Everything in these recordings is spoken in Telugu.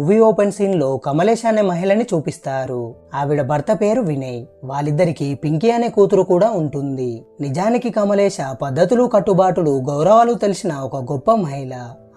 మూవీ ఓపెన్ సీన్ లో కమలేష్ అనే మహిళని చూపిస్తారు. ఆవిడ భర్త పేరు వినయ్. వాళ్ళిద్దరికి పింకీ అనే కూతురు కూడా ఉంటుంది. నిజానికి కమలేష పద్ధతులు, కట్టుబాటులు, గౌరవాలు తెలిసిన ఒక గొప్ప మహిళ.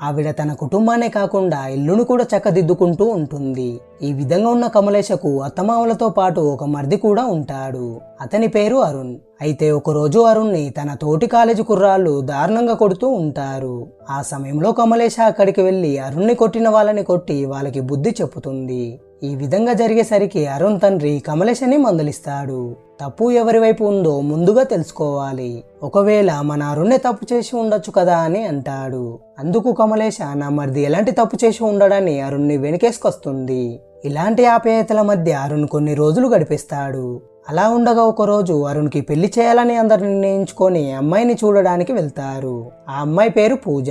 ఆవిడ తన కుటుంబాన్నే కాకుండా ఇల్లును కూడా చక్కదిద్దుకుంటూ ఉంటుంది. ఈ విధంగా ఉన్న కమలేషకు అత్తమామలతో పాటు ఒక మర్ది కూడా ఉంటాడు. అతని పేరు అరుణ్. అయితే ఒకరోజు అరుణ్ని తన తోటి కాలేజీ కుర్రాళ్ళు దారుణంగా కొడుతూ ఉంటారు. ఆ సమయంలో కమలేష అక్కడికి వెళ్లి అరుణ్ని కొట్టిన వాళ్ళని కొట్టి వాళ్ళకి బుద్ధి చెప్పుతుంది. ఈ విధంగా జరిగేసరికి అరుణ్ తండ్రి కమలేషని మందలిస్తాడు. తప్పు ఎవరి వైపు ఉందో ముందుగా తెలుసుకోవాలి. ఒకవేళ మన అరుణ్నే తప్పు చేసి ఉండొచ్చు కదా అని అంటాడు. అందుకు కమలేష నా మరిది ఎలాంటి తప్పు చేసి ఉండడని అరుణ్ని వెనకేసుకొస్తుంది. ఇలాంటి ఆప్యాయతల మధ్య అరుణ్ కొన్ని రోజులు గడిపేస్తాడు. అలా ఉండగా ఒకరోజు అరుణ్కి పెళ్లి చేయాలని అందరు నిర్ణయించుకొని అమ్మాయిని చూడడానికి వెళ్తారు. ఆ అమ్మాయి పేరు పూజ.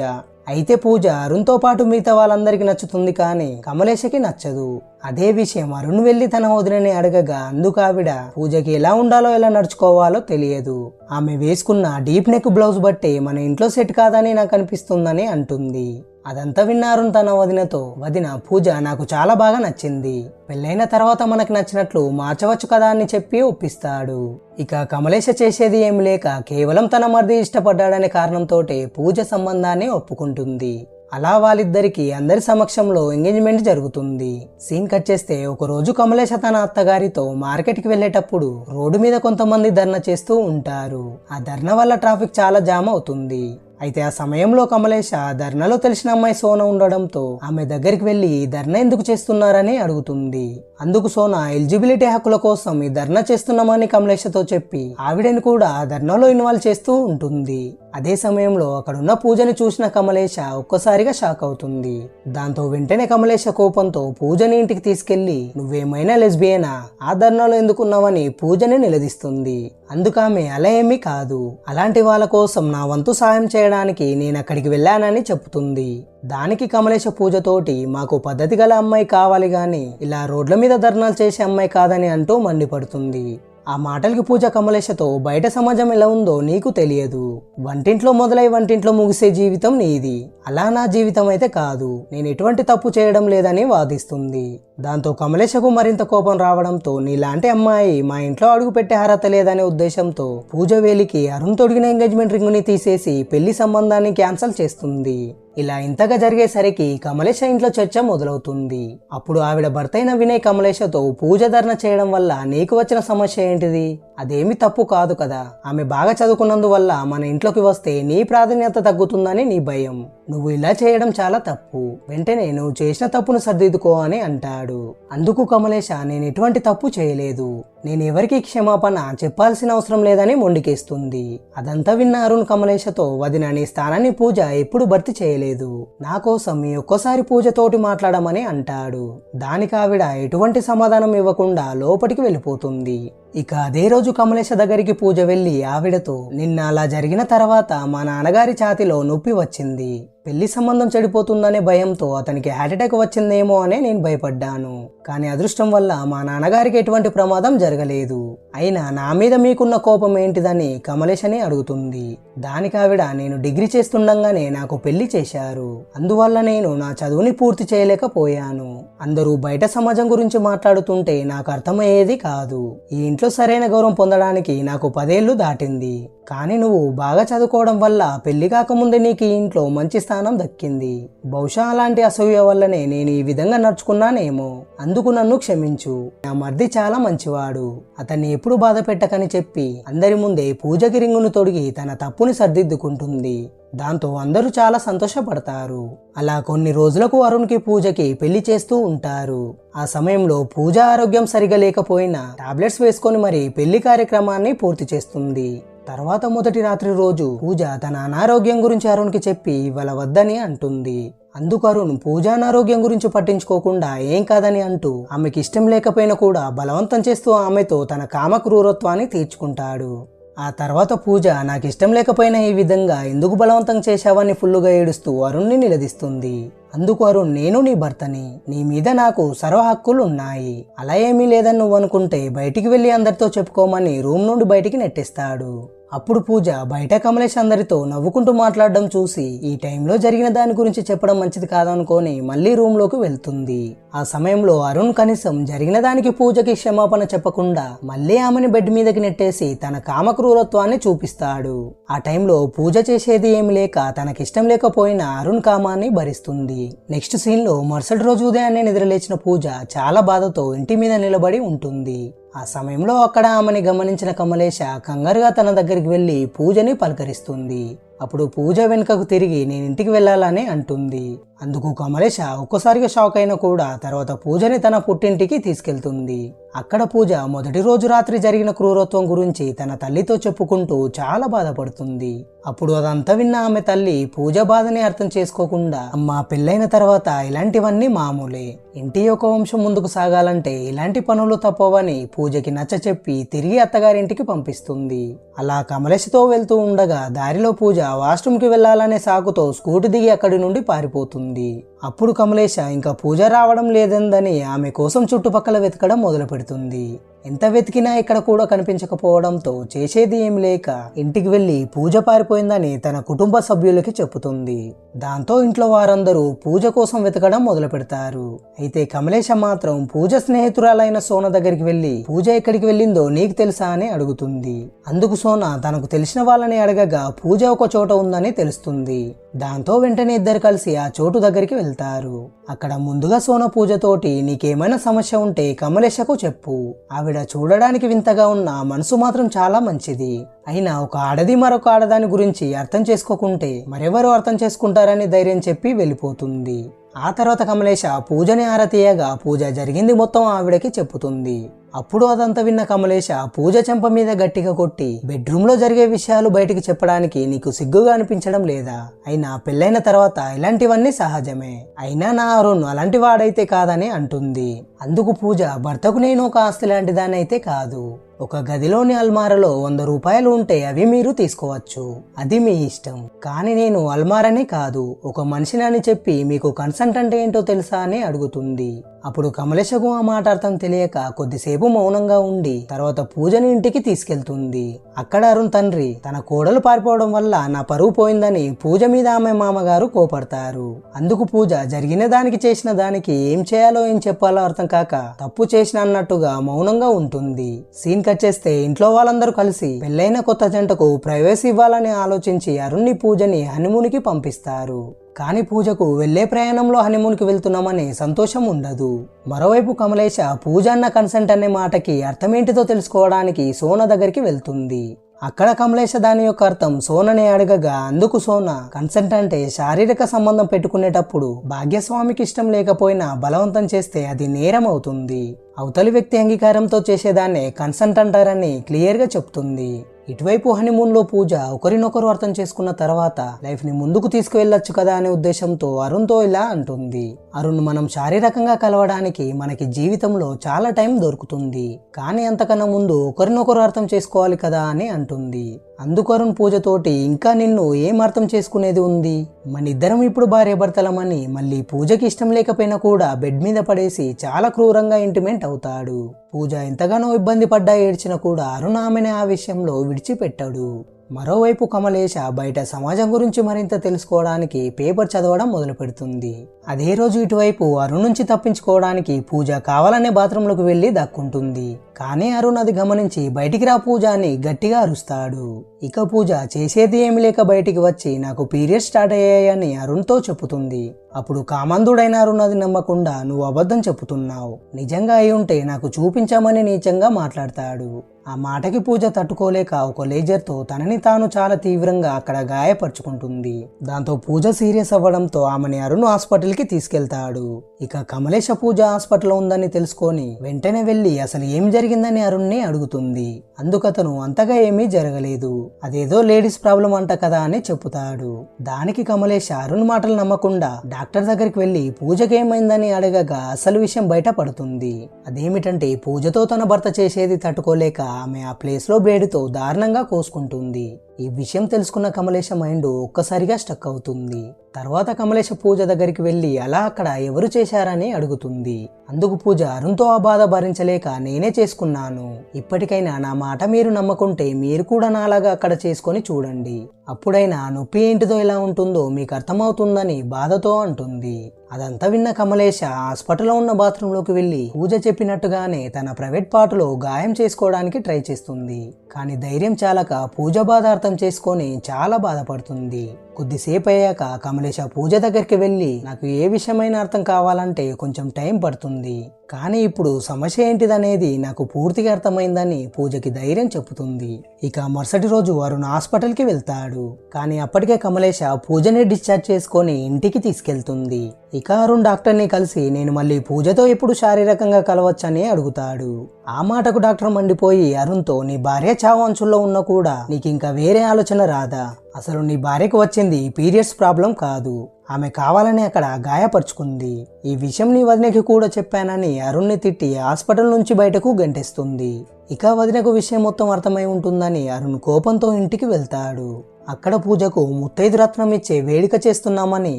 అయితే పూజ అరుణ్తో పాటు మిగతా వాళ్ళందరికీ నచ్చుతుంది, కానీ కమలేషకి నచ్చదు. అదే విషయం అరుణ్ వెళ్లి తన వదినని అడగగా అందుకు ఆవిడ పూజకి ఎలా ఉండాలో, ఎలా నడుచుకోవాలో తెలియదు. ఆమె వేసుకున్న డీప్ నెక్ బ్లౌజ్ బట్టి మన ఇంట్లో సెట్ కాదని నాకు అనిపిస్తుందని అంటుంది. అదంతా విన్న అరుణ్ తన వదినతో, వదిన పూజ నాకు చాలా బాగా నచ్చింది, పెళ్ళైన తర్వాత మనకు నచ్చినట్లు మార్చవచ్చు కదా అని చెప్పి ఒప్పిస్తాడు. ఇక కమలేష చేసేది ఏమి లేక కేవలం తన మరిది ఇష్టపడ్డాడనే కారణంతో పూజ సంబంధాన్ని ఒప్పుకుంటుంది. అలా వాళ్ళిద్దరికి అందరి సమక్షంలో ఎంగేజ్మెంట్ జరుగుతుంది. సీన్ కట్ చేస్తే ఒకరోజు కమలేష తన అత్తగారితో మార్కెట్కి వెళ్లేటప్పుడు రోడ్డు మీద కొంతమంది ధర్నా చేస్తూ ఉంటారు. ఆ ధర్నా వల్ల ట్రాఫిక్ చాలా జామ్ అవుతుంది. అయితే ఆ సమయంలో కమలేష ధర్నాలో తెలిసిన అమ్మాయి సోన ఉండడంతో ఆమె దగ్గరికి వెళ్లి ఈ ధర్నా ఎందుకు చేస్తున్నారని అడుగుతుంది. అందుకు సోన ఎలిజిబిలిటీ హక్కుల కోసం ఈ ధర్నా చేస్తున్నామని కమలేషతో చెప్పి ఆవిడని కూడా ధర్నాలో ఇన్వాల్వ్ చేస్తూ ఉంటుంది. అదే సమయంలో అక్కడున్న పూజని చూసిన కమలేష ఒక్కసారిగా షాక్ అవుతుంది. దాంతో వెంటనే కమలేష కోపంతో పూజని ఇంటికి తీసుకెళ్లి నువ్వేమైనా లెస్బియనా, ఆ ధర్నాలో ఎందుకున్నావని పూజని నిలదీస్తుంది. అందుకామె అలా ఏమీ కాదు, అలాంటి వాళ్ళ కోసం నా వంతు సాయం చేయడానికి నేను అక్కడికి వెళ్ళానని చెప్తుంది. దానికి కమలేష పూజతోటి మాకు పద్ధతి గల అమ్మాయి కావాలి గాని ఇలా రోడ్ల మీద ధర్నాలు చేసే అమ్మాయి కాదని అంటూ మండిపడుతుంది. ఆ మాటలకి పూజ కమలేషతో బయట సమాజం ఎలా ఉందో నీకు తెలియదు, వంటింట్లో మొదలై వంటింట్లో ముగిసే జీవితం నీది, అలా నా జీవితం అయితే కాదు, నేను ఎటువంటి తప్పు చేయడం లేదని వాదిస్తుంది. దాంతో కమలేషకు మరింత కోపం రావడంతో నీలాంటి అమ్మాయి మా ఇంట్లో అడుగు పెట్టే అర్హత లేదనే ఉద్దేశంతో పూజ వేలికి అరుణ్ తొడిగిన ఎంగేజ్మెంట్ రింగుని తీసేసి పెళ్లి సంబంధాన్ని క్యాన్సిల్ చేస్తుంది. ఇలా ఇంతగా జరిగేసరికి కమలేష ఇంట్లో చర్చ మొదలవుతుంది. అప్పుడు ఆవిడ భర్త అయిన వినయ్ కమలేషతో పూజ ధర్నా చేయడం వల్ల నీకు వచ్చిన సమస్య ఏంటిది, అదేమి తప్పు కాదు కదా, ఆమె బాగా చదువుకున్నందువల్ల మన ఇంట్లోకి వస్తే నీ ప్రాధాన్యత తగ్గుతుందని నీ భయం, నువ్వు ఇలా చేయడం చాలా తప్పు, వెంటనే నువ్వు చేసిన తప్పును సర్దిద్దుకో అని అంటాడు. అందుకు కమలేష నేను ఎటువంటి తప్పు చేయలేదు, నేను ఎవరికి క్షమాపణ చెప్పాల్సిన అవసరం లేదని మొండికేస్తుంది. అదంతా విన్న అరుణ్ కమలేషతో వదిన నీ స్థానాన్ని పూజ ఎప్పుడు భర్తీ చేయలేదు, నా కోసం ఈ ఒక్కసారి పూజతోటి మాట్లాడమని అంటాడు. దానికి ఆవిడ ఎటువంటి సమాధానం ఇవ్వకుండా లోపలికి వెళ్ళిపోతుంది. ఇక అదే రోజు కమలేష దగ్గరికి పూజ వెళ్లి ఆవిడతో నిన్న అలా జరిగిన తర్వాత మా నాన్నగారి ఛాతీలో నొప్పి వచ్చింది, పెళ్లి సంబంధం చెడిపోతుందనే భయంతో అతనికి హార్ట్అటాక్ వచ్చిందేమో అనే నేను భయపడ్డాను, కానీ అదృష్టం వల్ల మా నాన్నగారికి ఎటువంటి ప్రమాదం జరగలేదు, అయినా నా మీద మీకున్న కోపం ఏంటిదని కమలేషని అడుగుతుంది. దానికి ఆవిడ నేను డిగ్రీ చేస్తుండగానే నాకు పెళ్లి చేశారు, అందువల్ల నేను నా చదువుని పూర్తి చేయలేకపోయాను, అందరూ బయట సమాజం గురించి మాట్లాడుతుంటే నాకు అర్థమయ్యేది కాదు, ఈ ఇంట్లో సరైన గౌరవం పొందడానికి నాకు 10 ఏళ్లు దాటింది, కానీ నువ్వు బాగా చదువుకోవడం వల్ల పెళ్లి కాకముందే నీకు ఈ ఇంట్లో మంచి స్థానం దక్కింది, బహుశా అలాంటి అసూయ వల్లనే నేను ఈ విధంగా నడుచుకున్నానేమో, అందుకు నన్ను క్షమించు, నా మర్ది చాలా మంచివాడు, అతన్ని ఎప్పుడు బాధ పెట్టకని చెప్పి అందరి ముందే పూజకి రింగును తొడిగి తన తప్పుని సర్దిద్దుకుంటుంది. దాంతో అందరూ చాలా సంతోషపడతారు. అలా కొన్ని రోజులకు అరుణ్కి పూజకి పెళ్లి చేస్తూ ఉంటారు. ఆ సమయంలో పూజ ఆరోగ్యం సరిగా లేకపోయినా టాబ్లెట్స్ వేసుకొని మరి పెళ్లి కార్యక్రమాన్ని పూర్తి చేస్తుంది. తర్వాత మొదటి రాత్రి రోజు పూజ తన అనారోగ్యం గురించి అరుణ్కి చెప్పి ఇవాళ వద్దని అంటుంది. అందుకు అరుణ్ పూజ అనారోగ్యం గురించి పట్టించుకోకుండా ఏం కాదని అంటూ ఆమెకి ఇష్టం లేకపోయినా కూడా బలవంతం చేస్తూ ఆమెతో తన కామ క్రూరత్వాన్ని తీర్చుకుంటాడు. ఆ తర్వాత పూజ నాకు ఇష్టం లేకపోయినా ఈ విధంగా ఎందుకు బలవంతం చేశావని ఫుల్లుగా ఏడుస్తూ అరుణ్ని నిలదీస్తుంది. అందుకు అరుణ్ నేను నీ భర్తని, నీ మీద నాకు సర్వ హక్కులు ఉన్నాయి, అలా ఏమీ లేదని నువ్వు అనుకుంటే బయటికి వెళ్ళి అందరితో చెప్పుకోమని రూమ్ నుండి బయటికి నెట్టేస్తాడు. అప్పుడు పూజ బయట కమలేష్ అందరితో నవ్వుకుంటూ మాట్లాడడం చూసి ఈ టైంలో జరిగిన దాని గురించి చెప్పడం మంచిది కాదనుకొని మళ్ళీ రూమ్ లోకి వెళ్తుంది. ఆ సమయంలో అరుణ్ కనీసం జరిగిన దానికి పూజకి క్షమాపణ చెప్పకుండా మళ్ళీ ఆమెని బెడ్ మీదకి నెట్టేసి తన కామక్రూరత్వాన్ని చూపిస్తాడు. ఆ టైంలో పూజ చేసేది ఏమి లేక తనకిష్టం లేకపోయినా అరుణ్ కామాన్ని భరిస్తుంది. నెక్స్ట్ సీన్ లో మరుసటి రోజు ఉదయాన్నే నిద్రలేచిన పూజ చాలా బాధతో ఇంటి మీద నిలబడి ఉంటుంది. ఆ సమయంలో అక్కడ ఆమెని గమనించిన కమలేష కంగారుగా తన దగ్గరికి వెళ్లి పూజని పలకరిస్తుంది. అప్పుడు పూజ వెనుకకు తిరిగి నేను ఇంటికి వెళ్ళాలని అంటుంది. అందుకు కమలేష ఒక్కసారిగా షాక్ అయినా కూడా తర్వాత పూజని తన పుట్టింటికి తీసుకెళ్తుంది. అక్కడ పూజ మొదటి రోజు రాత్రి జరిగిన క్రూరత్వం గురించి తన తల్లితో చెప్పుకుంటూ చాలా బాధపడుతుంది. అప్పుడు అదంతా విన్న ఆమె తల్లి పూజ బాధని అర్థం చేసుకోకుండా అమ్మా పెళ్ళైన తర్వాత ఇలాంటివన్నీ మామూలే, ఇంటి యొక్క వంశం ముందుకు సాగాలంటే ఇలాంటి పనులు తప్పవని పూజకి నచ్చ చెప్పి తిరిగి అత్తగారింటికి పంపిస్తుంది. అలా కమలేష్తో వెళ్తూ ఉండగా దారిలో పూజ వాష్రూమ్కి వెళ్లాలనే సాకుతో స్కూటీ దిగి అక్కడి నుండి పారిపోతుంది. అప్పుడు కమలేష ఇంకా పూజ రావడం లేదందని ఆమె కోసం చుట్టుపక్కల వెతకడం మొదలు పెడుతుంది. ఎంత వెతికినా ఇక్కడ కూడా కనిపించకపోవడంతో చేసేది ఏం లేక ఇంటికి వెళ్లి పూజ పారిపోయిందని తన కుటుంబ సభ్యులకి చెప్పుతుంది. దాంతో ఇంట్లో వారందరూ పూజ కోసం వెతకడం మొదలు పెడతారు. అయితే కమలేష మాత్రం పూజ స్నేహితురాలైన సోన దగ్గరికి వెళ్లి పూజ ఎక్కడికి వెళ్ళిందో నీకు తెలుసా అని అడుగుతుంది. అందుకు సోన తనకు తెలిసిన వాళ్ళని అడగగా పూజ ఒక చోట ఉందని తెలుస్తుంది. దాంతో వెంటనే ఇద్దరు కలిసి ఆ చోటు దగ్గరికి వెళ్తారు. అక్కడ ముందుగా సోన పూజతోటి నీకేమైనా సమస్య ఉంటే కమలేషకు చెప్పు, ఆవిడ చూడడానికి వింతగా ఉన్న మనసు మాత్రం చాలా మంచిది, అయినా ఒక ఆడది మరొక ఆడదాని గురించి అర్థం చేసుకోకుంటే మరెవరు అర్థం చేసుకుంటారని ధైర్యం చెప్పి వెళ్ళిపోతుంది. ఆ తర్వాత కమలేష పూజని ఆరతీయగా పూజ జరిగింది మొత్తం ఆవిడకి చెప్పుతుంది. అప్పుడు అదంతా విన్న కమలేష పూజ చెంప మీద గట్టిగా కొట్టి బెడ్రూమ్ లో జరిగే విషయాలు బయటికి చెప్పడానికి నీకు సిగ్గుగా అనిపించడం లేదా, అయినా పెళ్ళైన తర్వాత ఇలాంటివన్నీ సహజమే, అయినా నా అరుణ్ అలాంటి వాడైతే కాదని అంటుంది. అందుకు పూజ భర్తకు నేను ఒక ఆస్తి లాంటి దానైతే కాదు, ఒక గదిలోని అల్మారాలో 100 రూపాయలు ఉంటే అవి మీరు తీసుకోవచ్చు, అది మీ ఇష్టం, కానీ నేను అల్మారానే కాదు ఒక మనిషిని అని చెప్పి మీకు కన్సెంట్ అంటే ఏంటో తెలుసా అని అడుగుతుంది. అప్పుడు కమలేషకు ఆ మాట అర్థం తెలియక కొద్దిసేపు మౌనంగా ఉండి తర్వాత పూజని ఇంటికి తీసుకెళ్తుంది. అక్కడ అరుణ్ తండ్రి తన కోడలు పారిపోవడం వల్ల నా పరువు పోయిందని పూజ మీద ఆమె మామగారు కోపడతారు. అందుకు పూజ జరిగిన దానికి చేసిన దానికి ఏం చేయాలో ఏం చెప్పాలో అర్థం కాక తప్పు చేసిన అన్నట్టుగా మౌనంగా ఉంటుంది. సీన్ కట్ చేస్తే ఇంట్లో వాళ్ళందరూ కలిసి పెళ్ళైన కొత్త జంటకు ప్రైవసీ ఇవ్వాలని ఆలోచించి అరుణ్ని పూజని హనీమూన్కి పంపిస్తారు. కానీ పూజకు వెళ్లే ప్రయాణంలో హనీమూన్కి వెళ్తున్నామని సంతోషం ఉండదు. మరోవైపు కమలేష పూజ అన్న కన్సెంట్ అనే మాటకి అర్థమేంటిదో తెలుసుకోవడానికి సోన దగ్గరికి వెళ్తుంది. అక్కడ కమలేష దాని యొక్క అర్థం సోనని అడగగా అందుకు సోన కన్సెంట్ అంటే శారీరక సంబంధం పెట్టుకునేటప్పుడు భాగ్యస్వామికి ఇష్టం లేకపోయినా బలవంతం చేస్తే అది నేరం అవుతుంది, అవతలి వ్యక్తి అంగీకారంతో చేసేదాన్నే కన్సెంట్ అంటారని క్లియర్ గా చెప్తుంది. ఇటువైపు హనీమూన్ లో పూజ ఒకరినొకరు అర్థం చేసుకున్న తర్వాత లైఫ్ ని ముందుకు తీసుకువెళ్ళొచ్చు కదా అనే ఉద్దేశంతో అరుణ్ తో ఇలా అంటుంది. అరుణ్, మనం శారీరకంగా కలవడానికి మనకి జీవితంలో చాలా టైం దొరుకుతుంది, కానీ అంతకన్నా ముందు ఒకరినొకరు అర్థం చేసుకోవాలి కదా అని అంటుంది. అందుకు అరుణ్ పూజతోటి ఇంకా నిన్ను ఏం అర్థం చేసుకునేది ఉంది, మనిద్దరం ఇప్పుడు భార్య భర్తలమని మళ్ళీ పూజకి ఇష్టం లేకపోయినా కూడా బెడ్ మీద పడేసి చాలా క్రూరంగా ఇంటిమేట్ అవుతాడు. పూజ ఎంతగానో ఇబ్బంది పడ్డా ఏడ్చినా కూడా అరుణ్ ఆమెని ఆ విషయంలో విడిచిపెట్టాడు. మరోవైపు కమలేష బయట సమాజం గురించి మరింత తెలుసుకోవడానికి పేపర్ చదవడం మొదలు పెడుతుంది. అదే రోజు ఇటువైపు అరుణ్ నుంచి తప్పించుకోవడానికి పూజ కావాలనే బాత్రూంలోకి వెళ్లి దక్కుంటుంది. కానీ అరుణ్ అది గమనించి బయటికి రా పూజ అని గట్టిగా అరుస్తాడు. ఇక పూజ చేసేది ఏమి లేక బయటికి వచ్చి నాకు పీరియడ్స్ స్టార్ట్ అయ్యాయని అరుణ్తో చెప్పుతుంది. అప్పుడు కామందుడైన అరుణ్ అది నమ్మకుండా నువ్వు అబద్ధం చెప్పుతున్నావు, నిజంగా అయి ఉంటే నాకు చూపించామని నీచంగా మాట్లాడతాడు. ఆ మాటకి పూజ తట్టుకోలేక ఒక లేజర్తో తనని తాను చాలా తీవ్రంగా అక్కడ గాయపరుచుకుంటుంది. దాంతో పూజ సీరియస్ అవ్వడంతో ఆమెని అరుణ్ హాస్పిటల్కి తీసుకెళ్తాడు. ఇక కమలేష పూజ హాస్పిటల్లో ఉందని తెలుసుకొని వెంటనే వెళ్లి అసలు ఏం జరిగిందని అరుణ్ని అడుగుతుంది. అందుకతను అంతగా ఏమీ జరగలేదు, అదేదో లేడీస్ ప్రాబ్లం అంట కదా అని చెప్పుతాడు. దానికి కమలేష అరుణ్ మాటలు నమ్మకుండా డాక్టర్ దగ్గరికి వెళ్లి పూజకి ఏమైందని అడగగా అసలు విషయం బయట పడుతుంది. అదేమిటంటే పూజతో తన భర్త చేసేది తట్టుకోలేక ఆమె ఆ ప్లేస్ లో బ్లేడుతో దారుణంగా కోసుకుంటుంది. ఈ విషయం తెలుసుకున్న కమలేష మైండ్ ఒక్కసారిగా స్టక్ అవుతుంది. తర్వాత కమలేష పూజ దగ్గరికి వెళ్ళి అలా అక్కడ ఎవరు చేశారని అడుగుతుంది. అందుకు పూజ అరుణ్తో ఆ బాధ భరించలేక నేనే చేసుకున్నాను. ఇప్పటికైనా నా మాట మీరు నమ్మకుంటే మీరు కూడా నాలాగా అక్కడ చేసుకొని చూడండి. అప్పుడైనా నొప్పి ఏంటిదో ఎలా ఉంటుందో మీకు అర్థమవుతుందని బాధతో అంటుంది. అదంతా విన్న కమలేష హాస్పిటల్లో ఉన్న బాత్రూంలోకి వెళ్ళి పూజ చెప్పినట్టుగానే తన ప్రైవేట్ పార్టులో గాయం చేసుకోవడానికి ట్రై చేస్తుంది. కానీ ధైర్యం చాలక పూజ బాధ అర్థం చేసుకొని చాలా బాధపడుతుంది. కొద్దిసేపు అయ్యాక కమలేష పూజ దగ్గరికి వెళ్ళి నాకు ఏ విషయమైన అర్థం కావాలంటే కొంచెం టైం పడుతుంది, కానీ ఇప్పుడు సమస్య ఏంటిదనేది నాకు పూర్తిగా అర్థమైందని పూజకి ధైర్యం చెప్పుతుంది. ఇక మరుసటి రోజు అరుణ్ హాస్పిటల్కి వెళ్తాడు. కానీ అప్పటికే కమలేష పూజని డిశ్చార్జ్ చేసుకొని ఇంటికి తీసుకెళ్తుంది. ఇక అరుణ్ డాక్టర్ని కలిసి నేను మళ్ళీ పూజతో ఎప్పుడు శారీరకంగా కలవచ్చని అడుగుతాడు. ఆ మాటకు డాక్టర్ మండిపోయి అరుణ్తో నీ భార్య చావు అంచుల్లో ఉన్నా కూడా నీకు ఇంకా వేరే ఆలోచన రాదా? అసలు నీ భార్యకు వచ్చింది పీరియడ్స్ ప్రాబ్లం కాదు, ఆమె కావాలని అక్కడ గాయపరుచుకుంది. ఈ విషయం నీ వదినకి కూడా చెప్పానని అరుణ్ని తిట్టి హాస్పిటల్ నుంచి బయటకు గంటేస్తుంది. ఇక వదినకు విషయం మొత్తం అర్థమై ఉంటుందని అరుణ్ కోపంతో ఇంటికి వెళ్తాడు. అక్కడ పూజకు ముత్తైదు రత్నం ఇచ్చే వేడుక చేస్తున్నామని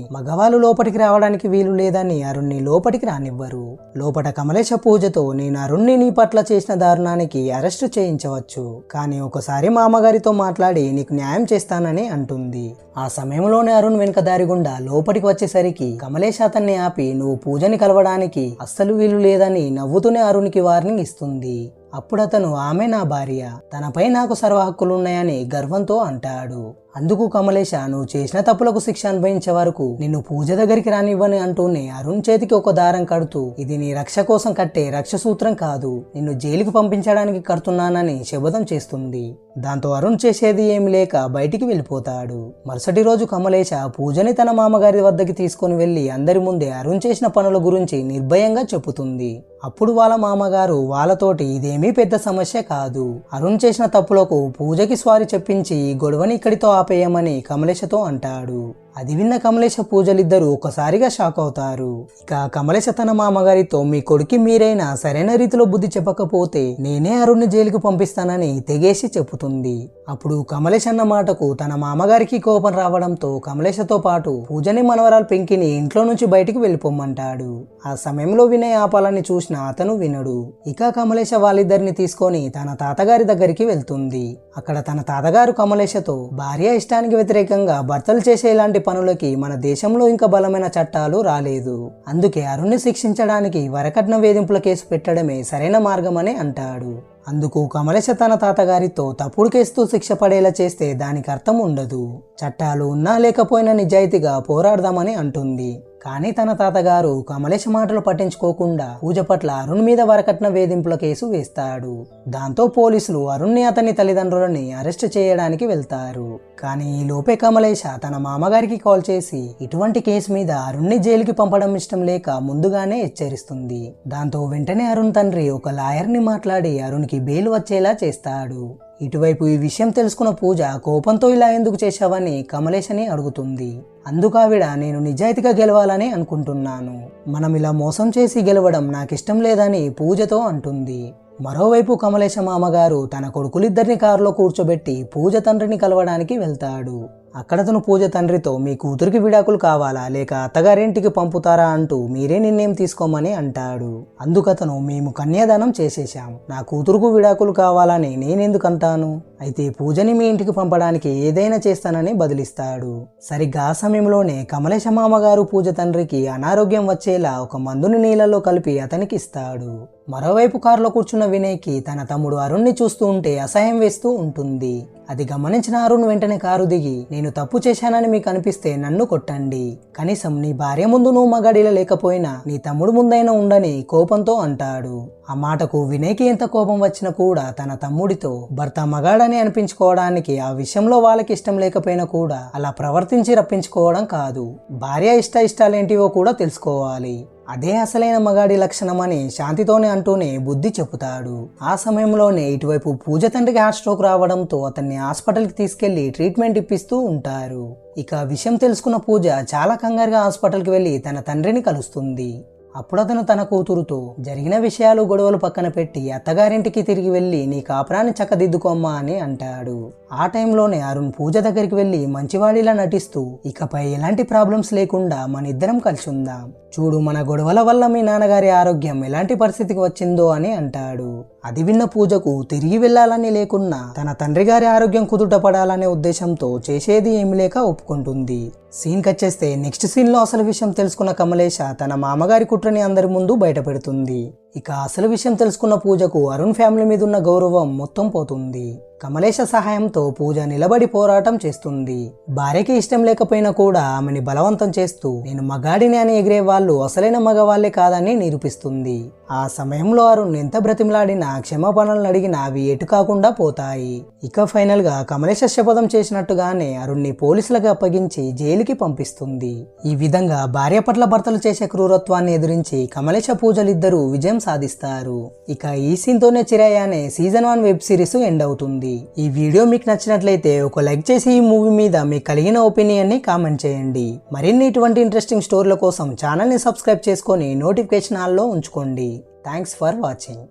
మగవాళ్ళు లోపలికి రావడానికి వీలు లేదని అరుణ్ని లోపలికి రానివ్వరు. లోపల కమలేష పూజతో నేను అరుణ్ని నీ పట్ల చేసిన దారుణానికి అరెస్టు చేయించవచ్చు, కానీ ఒకసారి మా అమ్మగారితో మాట్లాడి నీకు న్యాయం చేస్తానని అంటుంది. ఆ సమయంలోనే అరుణ్ వెనుక దారి గుండా లోపలికి వచ్చేసరికి కమలేష అతన్ని ఆపి నువ్వు పూజని కలవడానికి అస్సలు వీలు లేదని నవ్వుతూనే అరుణ్కి వార్నింగ్ ఇస్తుంది. అప్పుడు అతను ఆమె నా భార్య, తనపై నాకు సర్వ హక్కులున్నాయని గర్వంతో అంటాడు. అందుకు కమలేష నువ్వు చేసిన తప్పులకు శిక్ష అనుభవించే వరకు నిన్ను పూజ దగ్గరికి రానివ్వని అంటూనే అరుణ్ చేతికి ఒక దారం కడుతూ ఇది నీ రక్ష కోసం కట్టే రక్ష సూత్రం కాదు, నిన్ను జైలుకి పంపించడానికి కడుతున్నానని శపథం చేస్తుంది. దాంతో అరుణ్ చేసేది ఏమి లేక బయటికి వెళ్ళిపోతాడు. మరుసటి రోజు కమలేష పూజని తన మామగారి వద్దకి తీసుకుని వెళ్లి అందరి ముందే అరుణ్ చేసిన పనుల గురించి నిర్భయంగా చెప్పుతుంది. అప్పుడు వాళ్ళ మామగారు వాళ్ళతోటి ఇదేమీ పెద్ద సమస్య కాదు, అరుణ్ చేసిన తప్పులకు పూజకి స్వారీ చెప్పించి ఈ గొడవని ఇక్కడితో ఆపేయమని కమలేషతో అంటాడు. అది విన్న కమలేష పూజలిద్దరూ ఒకసారిగా షాక్ అవుతారు. ఇక కమలేష తన మామగారితో మీ కొడుకి మీరైనా సరైన రీతిలో బుద్ధి చెప్పకపోతే నేనే అరుణ్ని జైలుకు పంపిస్తానని తెగేసి చెప్పుతుంది. అప్పుడు కమలేష్ అన్న మాటకు తన మామగారికి కోపం రావడంతో కమలేషతో పాటు పూజని మనవరాలు పెంకిని ఇంట్లో నుంచి బయటికి వెళ్ళిపోమ్మంటాడు. ఆ సమయంలో వినయ్ ఆపాలని చూసిన అతను వినడు. ఇక కమలేష వాళ్ళిద్దరిని తీసుకొని తన తాతగారి దగ్గరికి వెళ్తుంది. అక్కడ తన తాతగారు కమలేషతో భార్య ఇష్టానికి వ్యతిరేకంగా భర్తలు చేసే ఇలాంటి పనులకి మన దేశంలో ఇంకా బలమైన చట్టాలు రాలేదు, అందుకే అరుణ్ని శిక్షించడానికి వరకట్న వేధింపుల కేసు పెట్టడమే సరైన మార్గమని అంటాడు. అందుకు కమలేష తన తాతగారితో తప్పుడు కేసుతో శిక్ష పడేలా చేస్తే దానికి అర్థం ఉండదు, చట్టాలు ఉన్నా లేకపోయినా నిజాయితీగా పోరాడదామని అంటుంది. కానీ తన తాతగారు కమలేష మాటలు పట్టించుకోకుండా పూజ పట్ల అరుణ్ మీద వరకట్న వేధింపుల కేసు వేస్తాడు. దాంతో పోలీసులు అరుణ్ని అతని తల్లిదండ్రులని అరెస్ట్ చేయడానికి వెళ్తారు. కానీ ఈ లోపే కమలేష తన మామగారికి కాల్ చేసి ఇటువంటి కేసు మీద అరుణ్ని జైలుకి పంపడం ఇష్టం లేక ముందుగానే హెచ్చరిస్తుంది. దాంతో వెంటనే అరుణ్ తండ్రి ఒక లాయర్ని మాట్లాడి అరుణ్కి బెయిల్ వచ్చేలా చేస్తాడు. ఇటువైపు ఈ విషయం తెలుసుకున్న పూజ కోపంతో ఇలా ఎందుకు చేశావని కమలేషని అడుగుతుంది. అందుకు ఆవిడ నేను నిజాయితీగా గెలవాలని అనుకుంటున్నాను, మనం ఇలా మోసం చేసి గెలవడం నాకిష్టం లేదని పూజతో అంటుంది. మరోవైపు కమలేష మామగారు తన కొడుకులిద్దరిని కారులో కూర్చోబెట్టి పూజ తండ్రిని కలవడానికి వెళ్తాడు. అక్కడ తను పూజ తండ్రితో మీ కూతురికి విడాకులు కావాలా లేక అత్తగారింటికి పంపుతారా అంటూ మీరే నిర్ణయం తీసుకోమని అంటాడు. అందుకతను మేము కన్యాదానం చేసేశాం, నా కూతురుకు విడాకులు కావాలని నేనెందుకు అంటాను, అయితే పూజని మీ ఇంటికి పంపడానికి ఏదైనా చేస్తానని బదిలిస్తాడు. సరిగ్గా ఆ సమయంలోనే కమలేష మామగారు పూజ తండ్రికి అనారోగ్యం వచ్చేలా ఒక మందుని నీళ్ళలో కలిపి అతనికి ఇస్తాడు. మరోవైపు కారులో కూర్చున్న వినయ్కి తన తమ్ముడు అరుణ్ని చూస్తూ ఉంటే అసహ్యం వేస్తూ ఉంటుంది. అది గమనించిన అరుణ్ వెంటనే కారు దిగి నేను తప్పు చేశానని మీకు అనిపిస్తే నన్ను కొట్టండి, కనీసం నీ భార్య ముందు నువ్వు మగాడిలా లేకపోయినా నీ తమ్ముడు ముందైనా ఉండని కోపంతో అంటాడు. ఆ మాటకు వినయ్కి ఎంత కోపం వచ్చినా కూడా తన తమ్ముడితో భర్త మగాడని అనిపించుకోవడానికి ఆ విషయంలో వాళ్ళకి ఇష్టం లేకపోయినా కూడా అలా ప్రవర్తించి రప్పించుకోవడం కాదు, భార్య ఇష్టాలేంటివో కూడా తెలుసుకోవాలి, అదే అసలైన మగాడి లక్షణమని శాంతితోనే అంటూనే బుద్ధి చెబుతాడు. ఆ సమయంలోనే ఇటువైపు పూజ తండ్రికి హార్ట్ స్ట్రోక్ రావడంతో అతన్ని హాస్పిటల్కి తీసుకెళ్లి ట్రీట్మెంట్ ఇప్పిస్తూ ఉంటారు. ఇక విషయం తెలుసుకున్న పూజ చాలా కంగారుగా హాస్పిటల్కి వెళ్లి తన తండ్రిని కలుస్తుంది. అప్పుడు అతను తన కూతురుతో జరిగిన విషయాలు గొడవలు పక్కన పెట్టి అత్తగారింటికి తిరిగి వెళ్లి నీ కాపురాన్ని చక్కదిద్దుకోమ్మా అని అంటాడు. ఆ టైంలోనే అరుణ్ పూజ దగ్గరికి వెళ్ళి మంచివాడిలా నటిస్తూ ఇకపై ఎలాంటి ప్రాబ్లమ్స్ లేకుండా మన ఇద్దరం కలిసి ఉందాం, చూడు మన గొడవల వల్ల మీ నాన్నగారి ఆరోగ్యం ఎలాంటి పరిస్థితికి వచ్చిందో అని అంటాడు. అది విన్న పూజకు తిరిగి వెళ్ళాలని లేకున్నా తన తండ్రి గారి ఆరోగ్యం కుదుట పడాలనే ఉద్దేశంతో చేసేది ఏమి లేక ఒప్పుకుంటుంది. సీన్ కచ్చేస్తే నెక్స్ట్ సీన్ లో అసలు విషయం తెలుసుకున్న కమలేష తన మామగారి కుట్రని అందరి ముందు బయట పెడుతుంది. ఇక అసలు విషయం తెలుసుకున్న పూజకు అరుణ్ ఫ్యామిలీ మీద ఉన్న గౌరవం మొత్తం పోతుంది. కమలేష సహాయంతో పూజ నిలబడి పోరాటం చేస్తుంది. భార్యకి ఇష్టం లేకపోయినా కూడా ఆమెని బలవంతం చేస్తూ నేను మగాడిని అని ఎగిరే వాళ్ళు అసలైన మగవాళ్లే కాదని నిరూపిస్తుంది. ఆ సమయంలో అరుణ్ ఎంత బ్రతిమలాడినా క్షమాపణలు అడిగినా అవి ఎటు కాకుండా పోతాయి. ఇక ఫైనల్ గా కమలేష శపథం చేసినట్టుగానే అరుణ్ని పోలీసులకు అప్పగించి జైలుకి పంపిస్తుంది. ఈ విధంగా భార్య పట్ల భర్తలు చేసే క్రూరత్వాన్ని ఎదిరించి కమలేష పూజలిద్దరూ విజయం సాధిస్తారు. ఇక ఈ సీన్ తోనే చిరాయి అనే సీజన్ 1 వెబ్ సిరీస్ ఎండ్ అవుతుంది. ఈ వీడియో మీకు నచ్చినట్లయితే ఒక లైక్ చేసి ఈ మూవీ మీద మీకు కలిగిన ఒపీనియన్ ని కామెంట్ చేయండి. మరిన్ని ఇటువంటి ఇంట్రెస్టింగ్ స్టోరీల కోసం ఛానల్ ని సబ్స్క్రైబ్ చేసుకొని నోటిఫికేషన్ ఆల్ లో ఉంచుకోండి. Thanks for watching.